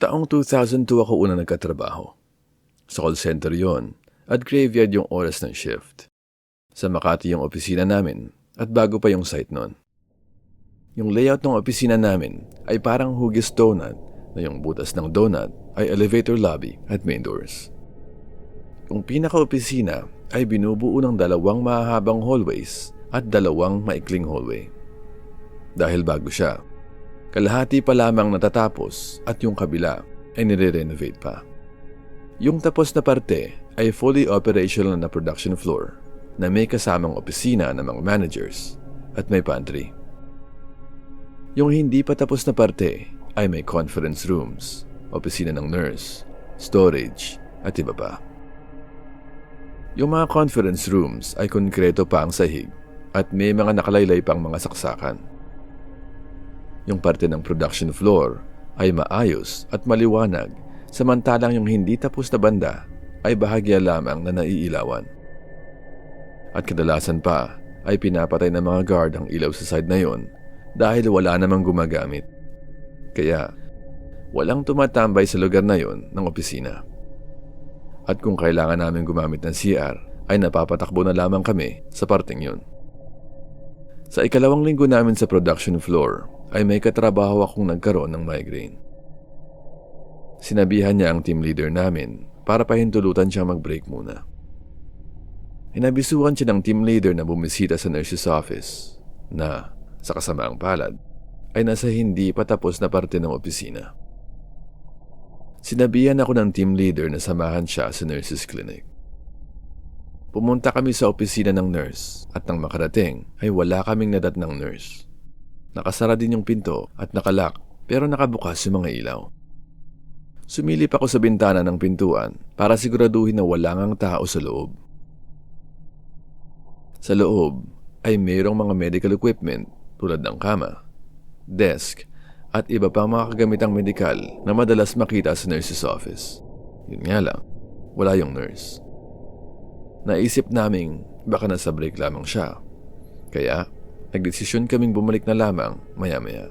Taong 2002 ako unang nagkatrabaho. Sa call center yon at graveyard yung oras ng shift. Sa Makati yung opisina namin at bago pa yung site nun. Yung layout ng opisina namin ay parang hugis donut na yung butas ng donut ay elevator lobby at main doors. Yung pinaka-opisina ay binubuo ng 2 mahahabang hallways at 2 maikling hallway. Dahil bago siya, kalahati pa lamang natatapos at yung kabila ay nire-renovate pa. Yung tapos na parte ay fully operational na production floor na may kasamang opisina ng mga managers at may pantry. Yung hindi pa tapos na parte ay may conference rooms, opisina ng nurse, storage at iba pa. Yung mga conference rooms ay konkreto pa ang sahig at may mga nakalaylay pang mga saksakan. Yung parte ng production floor ay maayos at maliwanag, samantalang yung hindi tapos na banda ay bahagya lamang na naiilawan. At kadalasan pa ay pinapatay ng mga guard ang ilaw sa side na yon dahil wala namang gumagamit. Kaya walang tumatambay sa lugar na yon ng opisina. At kung kailangan namin gumamit ng CR ay napapatakbo na lamang kami sa parteng yon. Sa ikalawang linggo namin sa production floor ay may katrabaho akong nagkaroon ng migraine. Sinabihan niya ang team leader namin para pahintulutan siya mag-break muna. Inabisuhan siya ng team leader na bumisita sa nurse's office na, sa kasamaang palad, ay nasa hindi patapos na parte ng opisina. Sinabihan ako ng team leader na samahan siya sa nurse's clinic. Pumunta kami sa opisina ng nurse at nang makarating ay wala kaming nadat ng nurse. Nakasara din yung pinto at nakalock pero nakabukas yung mga ilaw. Sumilip ako sa bintana ng pintuan para siguraduhin na wala ngang tao sa loob. Sa loob ay mayroong mga medical equipment tulad ng kama, desk at iba pang mga kagamitang medikal na madalas makita sa nurse's office. Yun nga lang, wala yung nurse. Naisip naming baka nasa break lamang siya. Kaya nagdesisyon kaming bumalik na lamang maya-maya.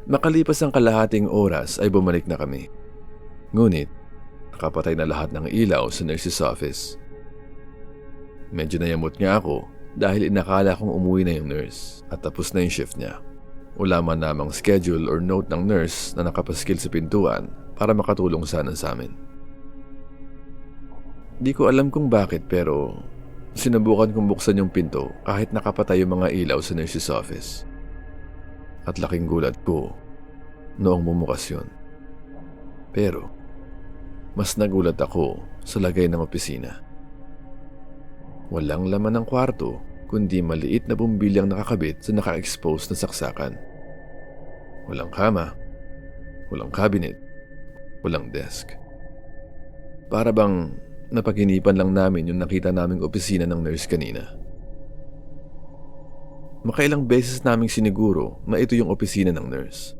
Makalipas ang kalahating oras ay bumalik na kami. Ngunit nakapatay na lahat ng ilaw sa nurse's office. Medyo nayamot nga ako dahil inakala kong umuwi na yung nurse at tapos na yung shift niya. Wala man namang schedule or note ng nurse na nakapaskil sa pintuan para makatulong sana sa amin. Di ko alam kung bakit pero sinubukan kong buksan yung pinto kahit nakapatay yung mga ilaw sa nurse's office. At laking gulat ko noong bumukas yun. Pero mas nagulat ako sa lagay ng opisina. Walang laman ng kwarto kundi maliit na bumbilyang nakakabit sa naka-expose na saksakan. Walang kama, walang cabinet, walang desk. Para bang napaginipan lang namin yung nakita naming opisina ng nurse kanina. Makailang beses naming siniguro na ito yung opisina ng nurse.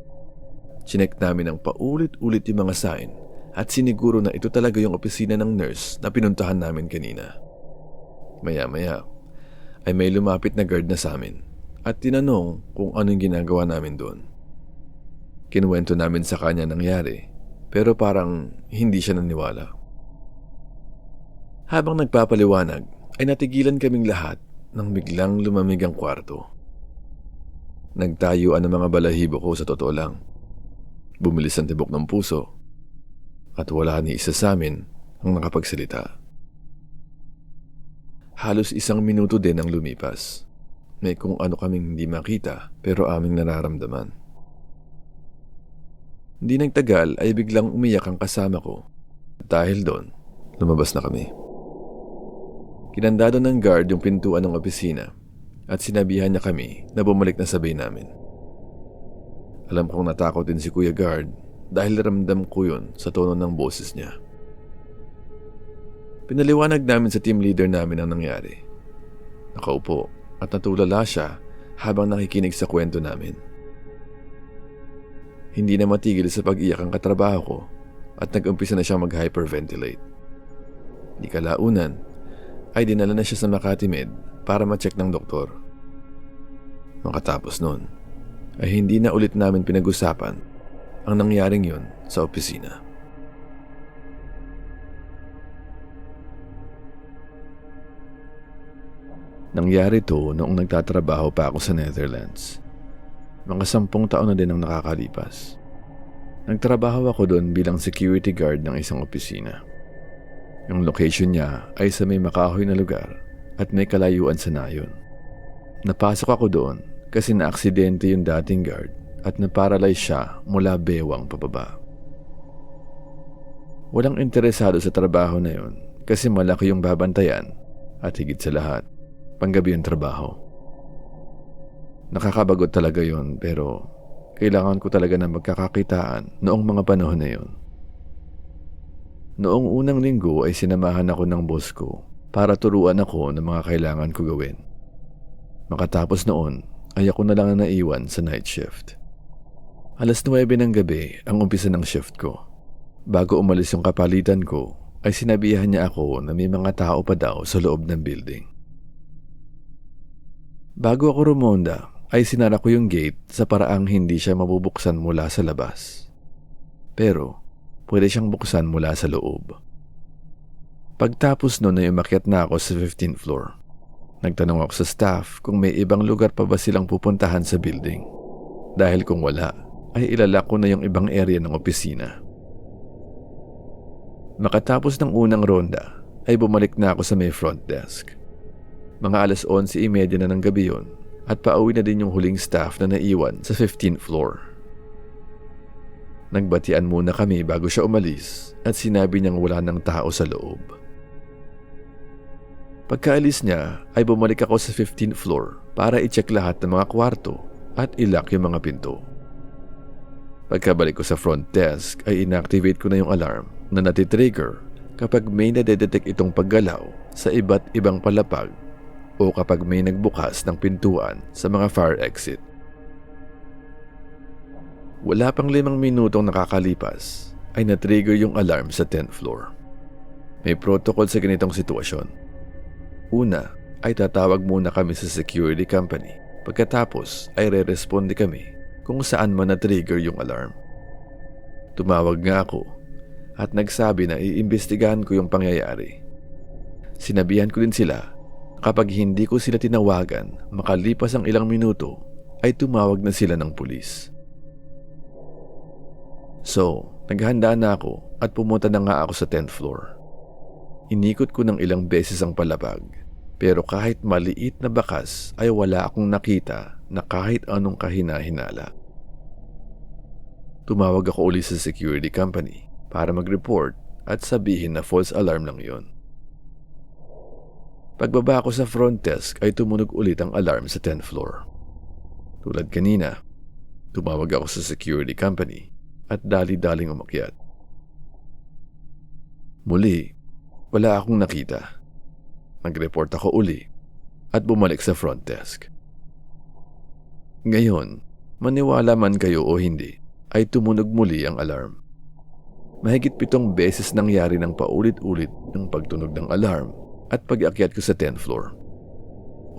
Chinek namin ang paulit-ulit yung mga sign at siniguro na ito talaga yung opisina ng nurse na pinuntahan namin kanina. Maya-maya ay may lumapit na guard na sa amin at tinanong kung anong ginagawa namin doon. Kinuwento namin sa kanya nangyari pero parang hindi siya naniwala. Habang nagpapaliwanag ay natigilan kaming lahat nang biglang lumamig ang kwarto. Nagtayuan ang mga balahibo ko sa totoo lang. Bumilis ang tibok ng puso at wala ni isa sa amin ang nakapagsalita. Halos 1 minuto din ang lumipas. May kung ano kaming hindi makita pero aming nararamdaman. Hindi nagtagal ay biglang umiyak ang kasama ko. Dahil doon, lumabas na kami. Kinandado ng guard yung pintuan ng opisina at sinabihan niya kami na bumalik na sabay namin. Alam kong natakot din si Kuya Guard dahil ramdam ko yun sa tono ng boses niya. Pinaliwanag namin sa team leader namin ang nangyari. Nakaupo at natulala siya habang nakikinig sa kwento namin. Hindi na matigil sa pag-iyak ang katrabaho ko at nag-umpisa na siya mag-hyperventilate. Di kalaunan ay dinala na siya sa Makati Med para ma-check ng doktor. Makatapos nun ay hindi na ulit namin pinag-usapan ang nangyaring yun sa opisina. Nangyari to noong nagtatrabaho pa ako sa Netherlands. Mga 10 taon na din ang nakakalipas. Nagtrabaho ako doon bilang security guard ng isang opisina. Yung location niya ay sa may makahoy na lugar at may kalayuan sa nayon. Napasok ako doon kasi naaksidente yung dating guard at naparalyze siya mula bewang pababa. Walang interesado sa trabaho na yon kasi malaki yung babantayan at higit sa lahat, panggabi yung trabaho. Nakakabagot talaga yon pero kailangan ko talaga na magkakakitaan noong mga panahon na yon. Noong unang linggo ay sinamahan ako ng boss ko para turuan ako ng mga kailangan ko gawin. Makatapos noon ay ako na lang ang naiwan sa night shift. 9:00 ng gabi ang umpisa ng shift ko. Bago umalis yung kapalitan ko ay sinabihan niya ako na may mga tao pa daw sa loob ng building. Bago ako rumonda ay sinara ko yung gate sa paraang hindi siya mabubuksan mula sa labas. Pero pwede siyang buksan mula sa loob. Pagtapos noon ay umakyat na ako sa 15th floor. Nagtanong ako sa staff kung may ibang lugar pa ba silang pupuntahan sa building. Dahil kung wala, ay ilalak ko na yung ibang area ng opisina. Makatapos ng unang ronda, ay bumalik na ako sa may front desk. Mga 11:30 na ng gabi yun at pauwi na din yung huling staff na naiwan sa 15th floor. Nagbatian muna kami bago siya umalis at sinabi niyang wala ng tao sa loob. Pagkaalis niya ay bumalik ako sa 15th floor para i-check lahat ng mga kwarto at ilock yung mga pinto. Pagkabalik ko sa front desk ay inactivate ko na yung alarm na natitrigger kapag may nadedetect itong paggalaw sa iba't ibang palapag o kapag may nagbukas ng pintuan sa mga fire exit. Wala pang 5 minutong nakakalipas ay natrigger yung alarm sa 10th floor. May protocol sa ganitong sitwasyon. Una ay tatawag muna kami sa security company. Pagkatapos ay re-responde kami kung saan man na-trigger yung alarm. Tumawag nga ako at nagsabi na iimbestigahan ko yung pangyayari. Sinabihan ko din sila kapag hindi ko sila tinawagan makalipas ang ilang minuto ay tumawag na sila ng pulis. So, naghanda na ako at pumunta na nga ako sa 10th floor. Inikot ko ng ilang beses ang palapag pero kahit maliit na bakas ay wala akong nakita na kahit anong kahina-hinala. Tumawag ako uli sa security company para mag-report at sabihin na false alarm lang yon. Pagbaba ko sa front desk ay tumunog ulit ang alarm sa 10th floor. Tulad kanina, tumawag ako sa security company at dali-daling umakyat. Muli, wala akong nakita. Nag-report ako uli at bumalik sa front desk. Ngayon, maniwala man kayo o hindi, ay tumunog muli ang alarm. Mahigit 7 beses nangyari ng paulit-ulit ng pagtunog ng alarm at pag-akyat ko sa 10th floor.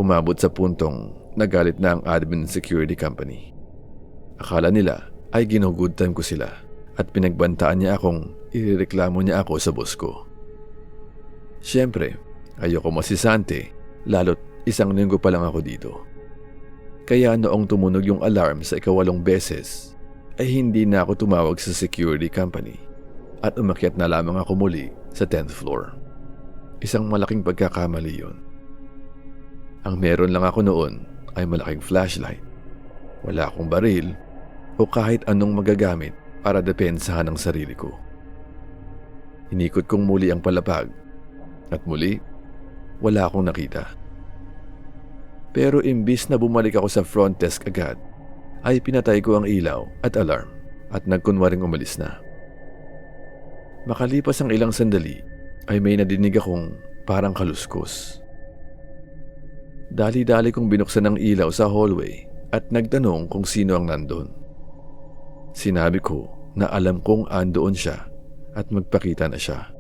Umabot sa puntong nagalit na ang admin ng security company. Akala nila ay ginugood time ko sila at pinagbantaan niya akong irereklamo niya ako sa boss ko. Siyempre, ayoko masisante lalo't 1 linggo pa lang ako dito. Kaya noong tumunog yung alarm sa ika-8 beses ay hindi na ako tumawag sa security company at umakyat na lamang ako muli sa 10th floor. Isang malaking pagkakamali yun. Ang meron lang ako noon ay malaking flashlight. Wala akong baril o kahit anong magagamit para depensahan ang sarili ko. Inikot kong muli ang palapag at muli, wala akong nakita. Pero imbis na bumalik ako sa front desk agad, ay pinatay ko ang ilaw at alarm at nagkunwaring umalis na. Makalipas ang ilang sandali, ay may nadinig akong parang kaluskos. Dali-dali kong binuksan ang ilaw sa hallway at nagtanong kung sino ang nandun. Sinabi ko na alam kong andoon siya at magpakita na siya.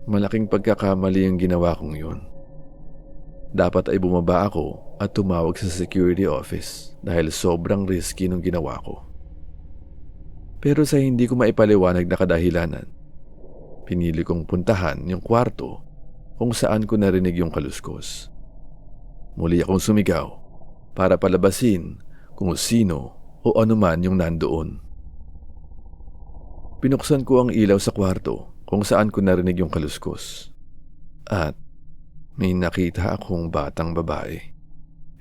Malaking pagkakamali ang ginawa kong yun. Dapat ay bumaba ako at tumawag sa security office dahil sobrang risky nung ginawa ko. Pero sa hindi ko maipaliwanag na kadahilanan, pinili kong puntahan yung kwarto kung saan ko narinig yung kaluskos. Muli akong sumigaw para palabasin kung sino o anuman yung nandoon. Pinuksan ko ang ilaw sa kwarto kung saan ko narinig yung kaluskos. At may nakita akong batang babae.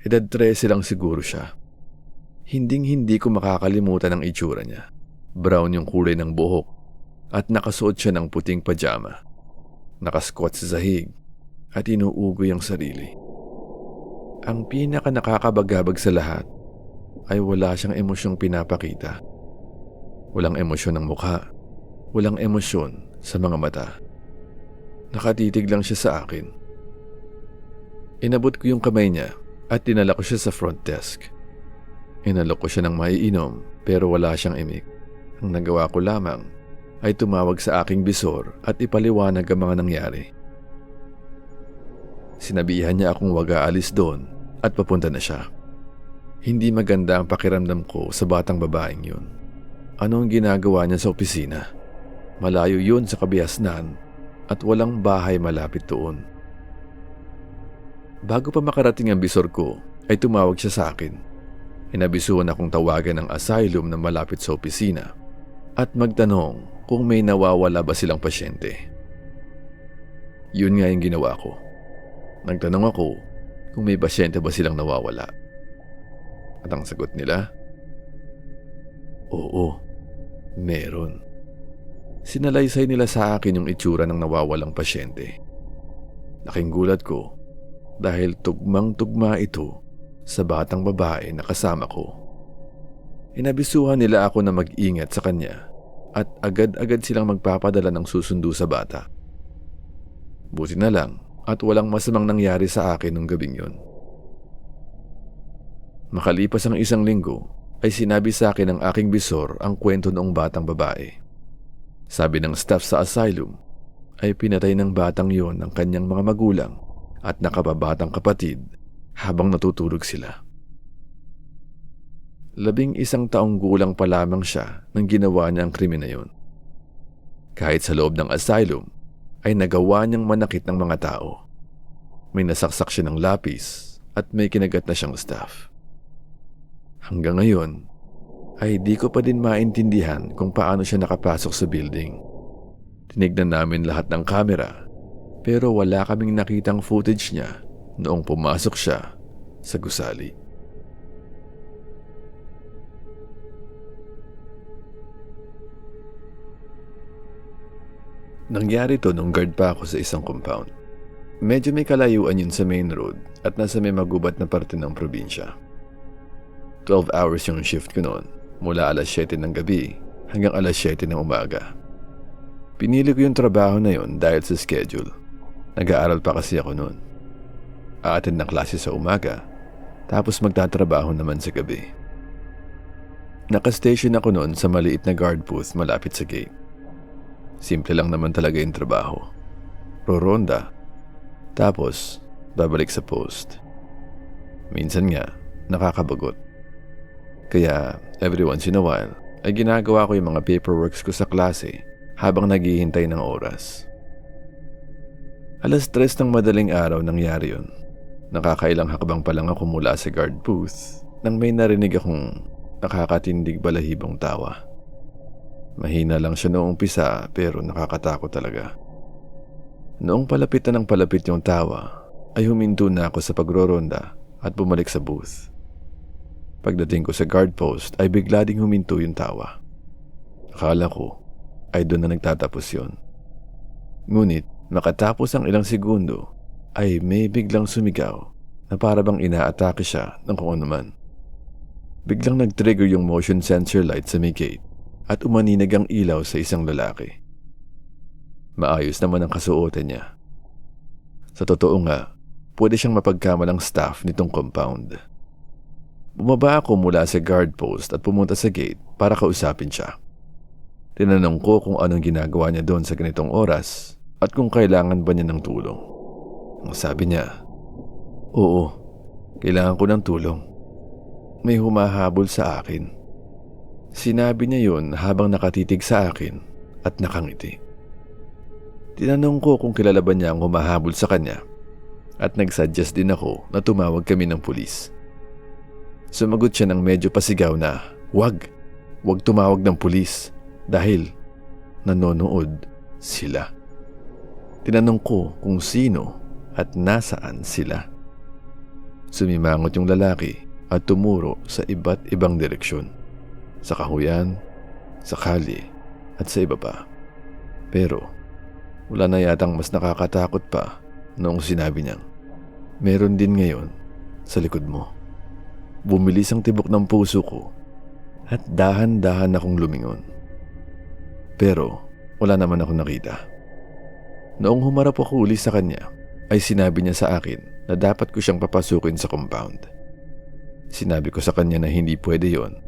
Edad 13 lang siguro siya. Hinding-hindi ko makakalimutan ang itsura niya. Brown yung kulay ng buhok at nakasuot siya ng puting pajama. Nakasquat sa sahig at inuugoy ang sarili. Ang pinaka nakakabagabag sa lahat ay wala siyang emosyong pinapakita. Walang emosyon ng mukha, walang emosyon sa mga mata. Nakatitig lang siya sa akin. Inabot ko yung kamay niya at dinala ko siya sa front desk. Inalok ko siya ng maiinom pero wala siyang imik. Ang nagawa ko lamang ay tumawag sa aking bisor at ipaliwanag ang mga nangyari. Sinabihan niya akong wag aalis doon at papunta na siya. Hindi maganda ang pakiramdam ko sa batang babaeng yun. Ano ang ginagawa niya sa opisina? Malayo yun sa kabiasnan at walang bahay malapit doon. Bago pa makarating ang bisor ko, ay tumawag siya sa akin. Inabisuhan akong tawagan ng asylum na malapit sa opisina at magtanong kung may nawawala ba silang pasyente. Yun nga yung ginawa ko. Nagtanong ako kung may pasyente ba silang nawawala. At ang sagot nila, oo, meron. Sinalaysay nila sa akin yung itsura ng nawawalang pasyente. Laking gulat ko dahil tugmang-tugma ito sa batang babae na kasama ko. Inabisuhan nila ako na mag-ingat sa kanya at agad-agad silang magpapadala ng susundo sa bata. Buti na lang at walang masamang nangyari sa akin nung gabing yun. Makalipas ang 1 linggo ay sinabi sa akin ng aking bisor ang kwento noong batang babae. Sabi ng staff sa asylum ay pinatay ng batang yon ng kanyang mga magulang at nakababatang kapatid habang natutulog sila. 11 taong gulang pa lamang siya nang ginawa niya ang krimen na yun. Kahit sa loob ng asylum ay nagawa niyang manakit ng mga tao. May nasaksak siya ng lapis at may kinagat na siyang staff. Hanggang ngayon ay di ko pa din maintindihan kung paano siya nakapasok sa building. Tinignan namin lahat ng kamera pero wala kaming nakitang footage niya noong pumasok siya sa gusali. Nangyari to nung guard pa ako sa isang compound. Medyo may kalayuan yun sa main road at nasa may magubat na parte ng probinsya. 12 hours yung shift ko noon, mula alas 7 ng gabi hanggang alas 7 ng umaga. Pinili ko yung trabaho na yun dahil sa schedule. Nag-aaral pa kasi ako noon. A-attend ng klase sa umaga, tapos magtatrabaho naman sa gabi. Naka-station ako noon sa maliit na guard booth malapit sa gate. Simple lang naman talaga yung trabaho. Roronda, tapos babalik sa post. Minsan nga, nakakabagot. Kaya every once in a while, ay ginagawa ko yung mga paperworks ko sa klase habang naghihintay ng oras. Alas 3 ng madaling araw nangyari yun. Nakakailang hakbang pa lang ako mula sa guard booth nang may narinig akong nakakatindig balahibong tawa. Mahina lang siya noong umpisa pero nakakatakot talaga. Noong palapit na ng palapit yung tawa, ay huminto na ako sa pagroronda at bumalik sa booth. Pagdating ko sa guard post ay bigla ding huminto yung tawa. Akala ko ay doon na nagtatapos yun. Ngunit makatapos ang ilang segundo ay may biglang sumigaw na para bang inaatake siya ng kung ano man. Biglang nag-trigger yung motion sensor light sa may gate at umaninag ang ilaw sa isang lalaki. Maayos naman ang kasuotan niya. Sa totoo nga, pwede siyang mapagkamalang staff nitong compound. Bumaba ako mula sa guard post at pumunta sa gate para kausapin siya. Tinanong ko kung anong ginagawa niya doon sa ganitong oras at kung kailangan ba niya ng tulong. Ang sabi niya, oo, kailangan ko ng tulong. May humahabol sa akin. Sinabi niya yun habang nakatitig sa akin at nakangiti. Tinanong ko kung kilala ba niya ang humahabol sa kanya at nagsuggest din ako na tumawag kami ng pulis. Sumagot siya ng medyo pasigaw na, "Wag tumawag ng pulis dahil nanonood sila." Tinanong ko kung sino at nasaan sila. Sumimangot yung lalaki at tumuro sa iba't ibang direksyon. Sa kahuyan, sa kalye, at sa iba pa. Pero wala na yatang mas nakakatakot pa noong sinabi niyang, "Meron din ngayon sa likod mo." Bumilis ang tibok ng puso ko at dahan-dahan akong lumingon. Pero wala naman akong nakita. Noong humarap ako uli sa kanya, ay sinabi niya sa akin na dapat ko siyang papasukin sa compound. Sinabi ko sa kanya na hindi pwede yon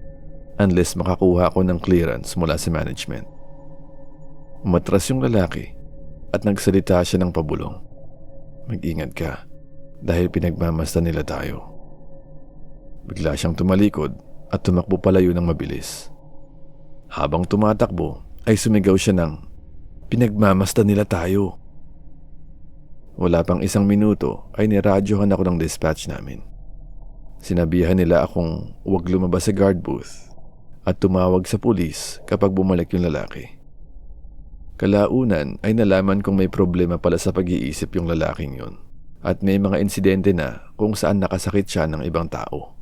unless makakuha ako ng clearance mula sa management. Umatras yung lalaki at nagsalita siya ng pabulong. "Mag-ingat ka dahil pinagmamasdan nila tayo." Bigla siyang tumalikod at tumakbo palayo ng mabilis. Habang tumatakbo ay sumigaw siya ng, "Pinagmamasdan nila tayo." Wala pang isang minuto ay niradyohan ako ng dispatch namin. Sinabihan nila akong huwag lumabas sa guard booth at tumawag sa pulis kapag bumalik yung lalaki. Kalaunan ay nalaman kong may problema pala sa pag-iisip yung lalaking yun at may mga insidente na kung saan nakasakit siya ng ibang tao.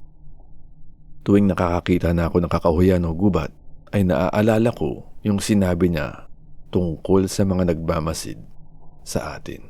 Tuwing nakakakita na ako ng kakahuyan o gubat ay naaalala ko yung sinabi niya tungkol sa mga nagmamasid sa atin.